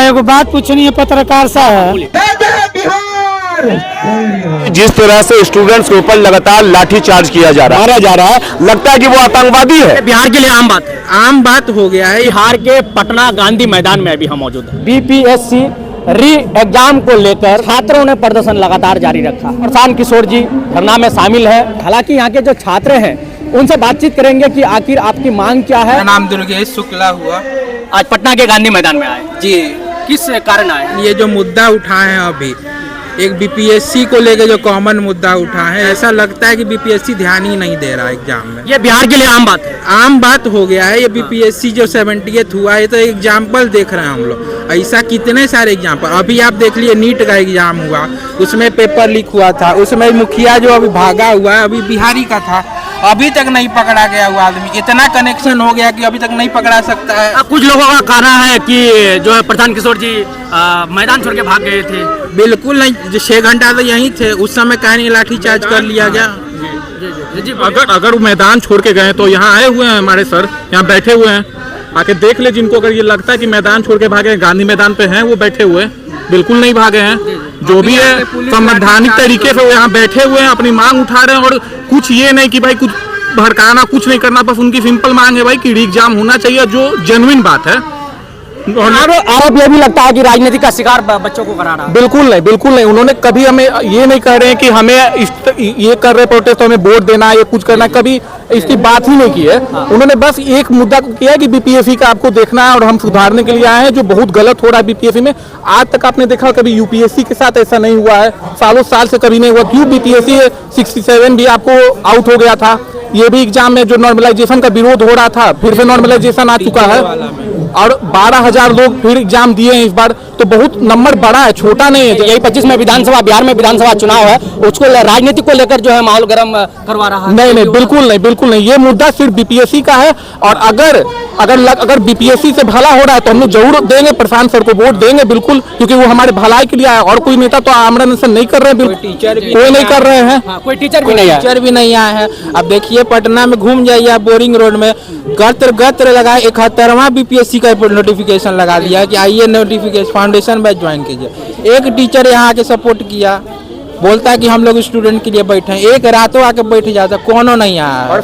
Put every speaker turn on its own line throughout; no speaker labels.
एगो बात पूछनी है पत्रकार साहब।
जिस तरह से स्टूडेंट्स के ऊपर लगातार लाठीचार्ज किया जा रहा है, मारा जा रहा है, लगता है कि वो आतंकवादी है।
बिहार के लिए आम बात हो गया है। बिहार के पटना गांधी मैदान में अभी हम मौजूद हैं।
बीपीएससी री एग्जाम को लेकर छात्रों ने प्रदर्शन लगातार जारी रखा। प्रशांत किशोर जी धरना में शामिल है। हालांकि यहाँ के जो छात्र हैं उनसे बातचीत करेंगे कि आखिर आपकी मांग क्या है।
नाम दुर्गेश शुक्ला हुआ।
आज पटना के गांधी मैदान में आए
जी,
किस कारण आए?
ये जो मुद्दा उठाए हैं अभी एक बीपीएससी को लेकर जो कॉमन मुद्दा उठा है, ऐसा लगता है कि बीपीएससी ध्यान ही नहीं दे रहा है एग्जाम में।
ये बिहार के लिए आम बात
हो गया है। ये बीपीएससी जो 70th हुआ है तो एग्जाम्पल देख रहे हैं हम लोग। ऐसा कितने सारे एग्जाम्पल अभी आप देख लिए। नीट का एग्जाम हुआ, उसमें पेपर लीक हुआ था, उसमें मुखिया जो अभी भागा हुआ है अभी बिहारी का था, अभी तक नहीं पकड़ा गया हुआ आदमी। इतना कनेक्शन हो गया कि अभी तक नहीं पकड़ा सकता है।
कुछ लोगों का कहना है कि जो है प्रशांत किशोर जी मैदान छोड़ के भाग गए थे।
बिल्कुल नहीं, 6 घंटा तो यहीं थे। उस समय कहीं लाठीचार्ज कर लिया गया।
अगर वो मैदान छोड़ के गए तो यहाँ आए हुए हैं हमारे सर, यहाँ बैठे हुए हैं, आके देख ले। जिनको अगर ये लगता है कि मैदान छोड़ के भागे, गांधी मैदान पे हैं, वो बैठे हुए बिल्कुल नहीं भागे हैं। जो भी है संवैधानिक तरीके से वो यहाँ बैठे हुए हैं, अपनी मांग उठा रहे हैं। और कुछ ये नहीं कि भाई कुछ भड़काना, कुछ नहीं करना, बस उनकी सिंपल मांग है भाई कि री एग्जाम होना चाहिए, जो जेन्युइन बात है।
आरोप ये भी लगता है कि राजनीति का शिकार
बच्चों को करा रहा है।
बिल्कुल नहीं। उन्होंने कभी हमें ये नहीं कह रहे हैं कि हमें ये कर रहे प्रोटेस्ट तो हमें वोट देना है, ये कुछ करना है, कभी इसकी बात ही नहीं की है। उन्होंने बस एक मुद्दा को किया है कि बीपीएससी का आपको देखना है और हम सुधारने के लिए आए हैं, जो बहुत गलत हो रहा है बीपीएससी में। आज तक आपने देखा कभी यूपीएससी के साथ ऐसा नहीं हुआ है, सालों साल से कभी नहीं हुआ। क्यों? बीपीएससी 67 भी आपको आउट हो गया था। ये भी एग्जाम में जो नॉर्मलाइजेशन का विरोध हो रहा था, फिर से नॉर्मलाइजेशन आ चुका है और 12,000 लोग फिर एग्जाम दिए हैं इस बार। तो बहुत नंबर बड़ा है, छोटा नहीं है।
यही 25 में विधानसभा, बिहार में विधानसभा चुनाव है, उसको राजनीति को लेकर जो है माहौल गर्म करवा रहा है।
नहीं, बिल्कुल नहीं। ये मुद्दा सिर्फ बीपीएससी का है। और अगर बीपीएससी से भला हो रहा है तो हम लोग जरूर देंगे, प्रशांत सर को वोट देंगे बिल्कुल, क्योंकि वो हमारे भलाई के लिए आया। और कोई नेता तो आमरण से नहीं कर रहे हैं, कोई नहीं कर रहे हैं।
कोई टीचर भी नहीं
आए हैं। अब देखिए पटना में घूम जाइए, बोरिंग रोड में गत्र लगाए 71वां बीपीएससी का नोटिफिकेशन लगा दिया कि आइए नोटिफिकेशन फाउंडेशन बैच ज्वाइन कीजिए। एक टीचर यहाँ आके सपोर्ट किया, बोलता है कि हम लोग स्टूडेंट के लिए बैठे हैं। एक रातों आके बैठ जाता, कोनो नहीं आया।
और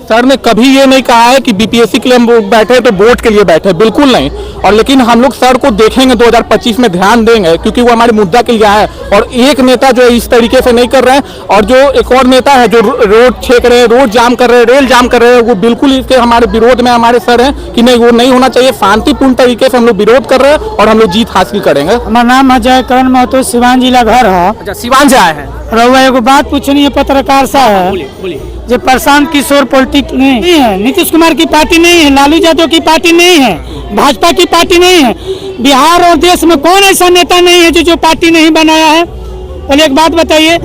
सर ने कभी ये नहीं कहा है कि बीपीएससी के लिए हम बैठे तो वोट के लिए बैठे, बिल्कुल नहीं। और लेकिन हम लोग सर को देखेंगे 2025 में, ध्यान देंगे, क्योंकि वो हमारे मुद्दा के लिए आया है। और एक नेता जो है इस तरीके से नहीं कर रहे हैं, और जो एक और नेता है जो रोड छेक रहे हैं, रोड जाम कर रहे हैं, रेल जाम कर रहे हैं, वो बिल्कुल इसके हमारे विरोध में हमारे सर हैं कि नहीं, वो नहीं होना चाहिए। शांतिपूर्ण तरीके से हम लोग विरोध कर रहे हैं और हम लोग जीत हासिल करेंगे।
हमारा नाम अजय करण महतो, सिवान जिला घर है।
अच्छा, सिवान से आए हैं।
रउआ एगो बात पूछनी है पत्रकार साहब। जो प्रशांत किशोर पॉलिटिक्स नहीं है, नीतीश कुमार की पार्टी नहीं है, लालू यादव की पार्टी नहीं है, भाजपा की पार्टी नहीं है। बिहार और देश में कौन ऐसा नेता नहीं है जो पार्टी नहीं बनाया है? पहले एक बात बताइए,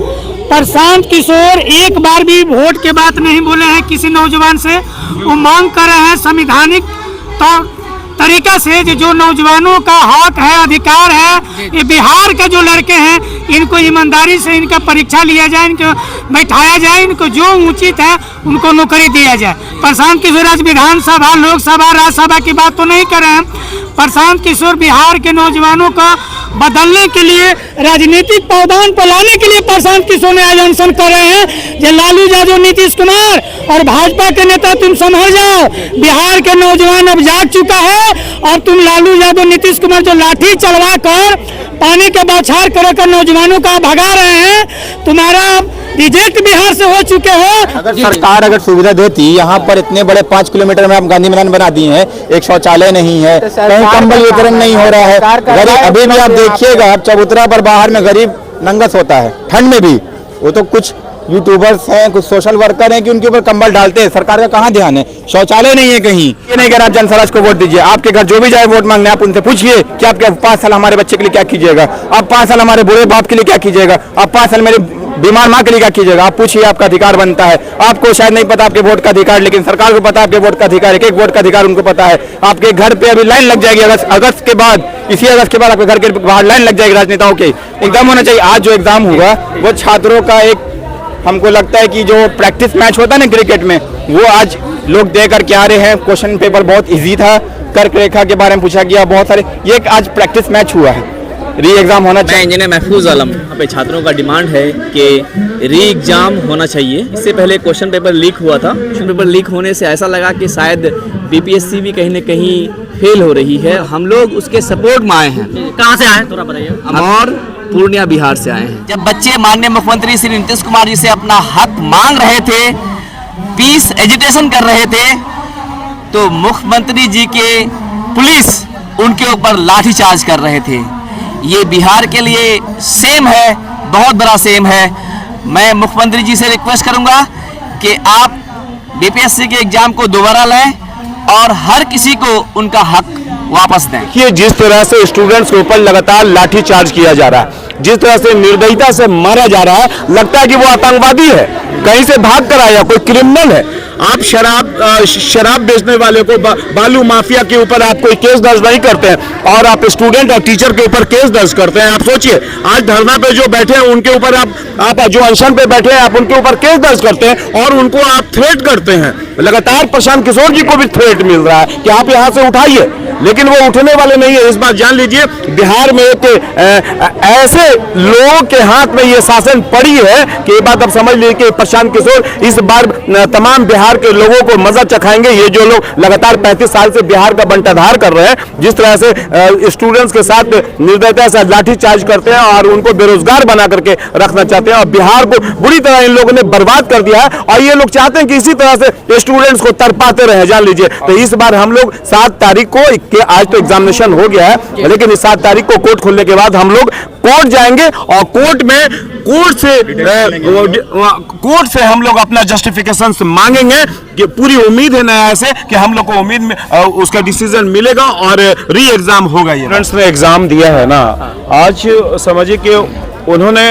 प्रशांत किशोर एक बार भी वोट के बात नहीं बोले हैं किसी नौजवान से। वो मांग कर रहे हैं संवैधानिक तरीका से जो नौजवानों का हक है, अधिकार है। ये बिहार के जो लड़के हैं, इनको ईमानदारी से इनका परीक्षा लिया जाए, इनको बैठाया जाए, इनको जो उचित है उनको नौकरी दिया जाए। प्रशांत किशोर आज विधानसभा, लोकसभा, राज्यसभा की बात तो नहीं कर रहे हैं। प्रशांत किशोर बिहार के नौजवानों का बदलने के लिए, राजनीतिक प्रावधान पर लाने के लिए प्रशांत किशोर ने आज अनशन कर रहे हैं। जो लालू यादव, नीतीश कुमार और भाजपा के नेता, तुम समझ जाओ, बिहार के नौजवान अब जाग चुका है। और तुम लालू यादव, नीतीश कुमार जो लाठी चलवा कर, पानी के बौछार कर नौजवानों का भगा रहे हैं, तुम्हारा रिजेक्ट बिहार से हो चुके हो।
अगर सरकार सुविधा देती, यहाँ पर इतने बड़े 5 किलोमीटर में आप गांधी मैदान बना दिए हैं, एक शौचालय नहीं है, कहीं कंबल वितरण नहीं हो रहा है। गरीब अभी भी आप देखिएगा, आप चबूतरा पर बाहर में गरीब नंगस होता है ठंड में भी। वो तो कुछ यूट्यूबर्स हैं, कुछ सोशल वर्कर हैं कि उनके ऊपर कंबल डालते हैं। सरकार का कहाँ ध्यान है? शौचालय नहीं है कहीं। ये नहीं कह रहा आप जनसराज को वोट दीजिए। आपके घर जो भी जाए वोट मांगने, आप उनसे पूछिए कि आप 5 साल हमारे बच्चे के लिए क्या कीजिएगा, आप 5 साल हमारे बुरे बाप के लिए क्या कीजिएगा, आप 5 साल मेरे बीमार माँ के लिए क्या कीजिएगा। आप पूछिए, आपका अधिकार बनता है। आपको शायद नहीं पता आपके वोट का अधिकार, लेकिन सरकार को पता है आपके वोट का अधिकार। एक वोट का अधिकार उनको पता है। आपके घर पे अभी लाइन लग जाएगी अगस्त के बाद, इसी अगस्त के बाद आपके घर के बाहर लाइन लग जाएगी राजनेताओं के। एग्जाम होना चाहिए। आज जो एग्जाम हुआ वो छात्रों का एक, हमको लगता है कि जो प्रैक्टिस मैच होता है ना क्रिकेट में, वो आज लोग दे करके आ रहे हैं। क्वेश्चन पेपर बहुत इजी था, कर्क रेखा के बारे में पूछा गया, बहुत सारे। ये एक आज प्रैक्टिस मैच हुआ है, री एग्जाम होना
मैं
चाहिए।
इंजीनियर महफूज आलम, यहाँ पे छात्रों का डिमांड है कि री एग्जाम होना चाहिए। इससे पहले क्वेश्चन पेपर लीक हुआ था। क्वेश्चन पेपर लीक होने से ऐसा लगा कि शायद बीपीएससी भी कहीं न कहीं फेल हो रही है। हम लोग उसके सपोर्ट में आए हैं।
कहाँ से आए थोड़ा बताइए।
हम और पूर्णिया बिहार से आए हैं।
जब बच्चे माननीय मुख्यमंत्री श्री नीतीश कुमार जी से अपना हक मांग रहे थे, पीस एजिटेशन कर रहे थे, तो मुख्यमंत्री जी के पुलिस उनके ऊपर लाठीचार्ज कर रहे थे। ये बिहार के लिए सेम है, बहुत बड़ा सेम है। मैं मुख्यमंत्री जी से रिक्वेस्ट करूंगा कि आप बीपीएससी के एग्जाम को दोबारा लें और हर किसी को उनका हक वापस दें।
देखिए, जिस तरह से स्टूडेंट्स के ऊपर लगातार लाठी चार्ज किया जा रहा है, जिस तरह से निर्दयता से मारा जा रहा है, लगता है कि वो आतंकवादी है, कहीं से भाग कर आया, कोई क्रिमिनल है। आप शराब बेचने वाले को, बालू माफिया के ऊपर आप कोई केस दर्ज नहीं करते हैं और आप स्टूडेंट और टीचर के ऊपर केस दर्ज करते हैं। आप सोचिए, आज धरना पे जो बैठे हैं उनके ऊपर आप जो अनशन पे बैठे हैं, आप उनके ऊपर केस दर्ज करते हैं और उनको आप थ्रेट करते हैं। लगातार प्रशांत किशोर जी को भी थ्रेट मिल रहा है कि आप यहाँ से उठाइए, लेकिन वो उठने वाले नहीं है। इस बात जान लीजिए, बिहार में एक ऐसे लोगों के हाथ में ये शासन पड़ी है कि ये बात आप समझ लीजिए कि प्रशांत किशोर इस बार तमाम बिहार के लोगों को मजा चखाएंगे। ये जो लोग लगातार 35 साल से बिहार का बंटाधार कर रहे हैं, जिस तरह से स्टूडेंट्स के साथ निर्दयता से लाठीचार्ज करते हैं और उनको बेरोजगार बना करके रखना चाहते हैं और बिहार को बुरी तरह इन लोगों ने बर्बाद कर दिया है। और ये लोग चाहते हैं कि इसी तरह से स्टूडेंट्स को तरपाते रहे, जान लीजिए। तो इस बार हम लोग 7 तारीख को, आज तो एग्जामिनेशन हो गया है, लेकिन इस 7 तारीख को कोर्ट खुलने के बाद हम लोग कोर्ट जाएंगे और कोर्ट से हम लोग अपना जस्टिफिकेशन मांगेंगे कि पूरी उम्मीद है नया से कि हम लोग को उम्मीद में उसका डिसीजन मिलेगा और री एग्जाम होगा। ये स्टूडेंट्स ने एग्जाम दिया है ना, आज समझिए कि उन्होंने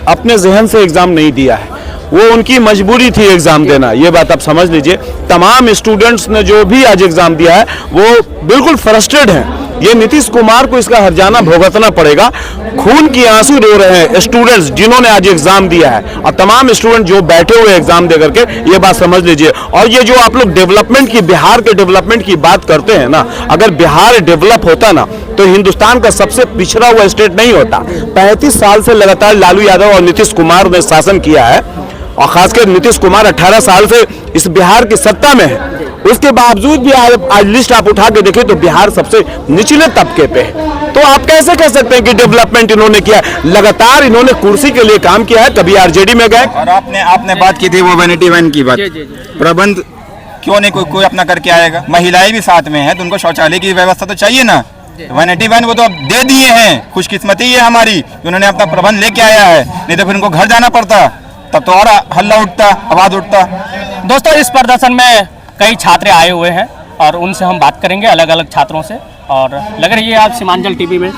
अपने जहन से एग्जाम नहीं दिया है, वो उनकी मजबूरी थी एग्जाम देना। ये बात आप समझ लीजिए। तमाम स्टूडेंट्स ने जो भी आज एग्जाम दिया है वो बिल्कुल फ्रस्ट्रेटेड हैं। ये नीतीश कुमार को इसका हर्जाना भुगतना पड़ेगा। खून की आंसू रो रहे हैं स्टूडेंट्स जिन्होंने आज एग्जाम दिया है और तमाम स्टूडेंट जो बैठे हुए एग्जाम दे करके, ये बात समझ लीजिए। और ये जो आप लोग डेवलपमेंट की, बिहार के डेवलपमेंट की बात करते हैं ना, अगर बिहार डेवलप होता ना तो हिंदुस्तान का सबसे पिछड़ा हुआ स्टेट नहीं होता। 35 साल से लगातार लालू यादव और नीतीश कुमार ने शासन किया है और खासकर नीतीश कुमार 18 साल से इस बिहार की सत्ता में है। उसके बावजूद भी आज लिस्ट आप उठा के देखें तो बिहार सबसे निचले तबके पे है। तो आप कैसे कह सकते हैं कि डेवलपमेंट इन्होंने किया? लगातार इन्होंने कुर्सी के लिए काम किया है, कभी आरजेडी में गए।
और आपने बात की थी वो वैनिटी वैन की बात, प्रबंध क्यों नहीं कोई अपना करके आएगा? महिलाएं भी साथ में हैं तो उनको शौचालय की व्यवस्था तो चाहिए ना। वैनिटी वैन वो तो अब दे दिए हैं, खुशकिस्मती है हमारी कि उन्होंने अपना प्रबंध लेके आया है, नहीं तो फिर उनको घर जाना पड़ता, तब तो और हल्ला उठता, आवाज उठता।
दोस्तों, इस प्रदर्शन में कई छात्र आए हुए हैं और उनसे हम बात करेंगे, अलग अलग छात्रों से। और लग रही है आप सीमांचल टीवी में।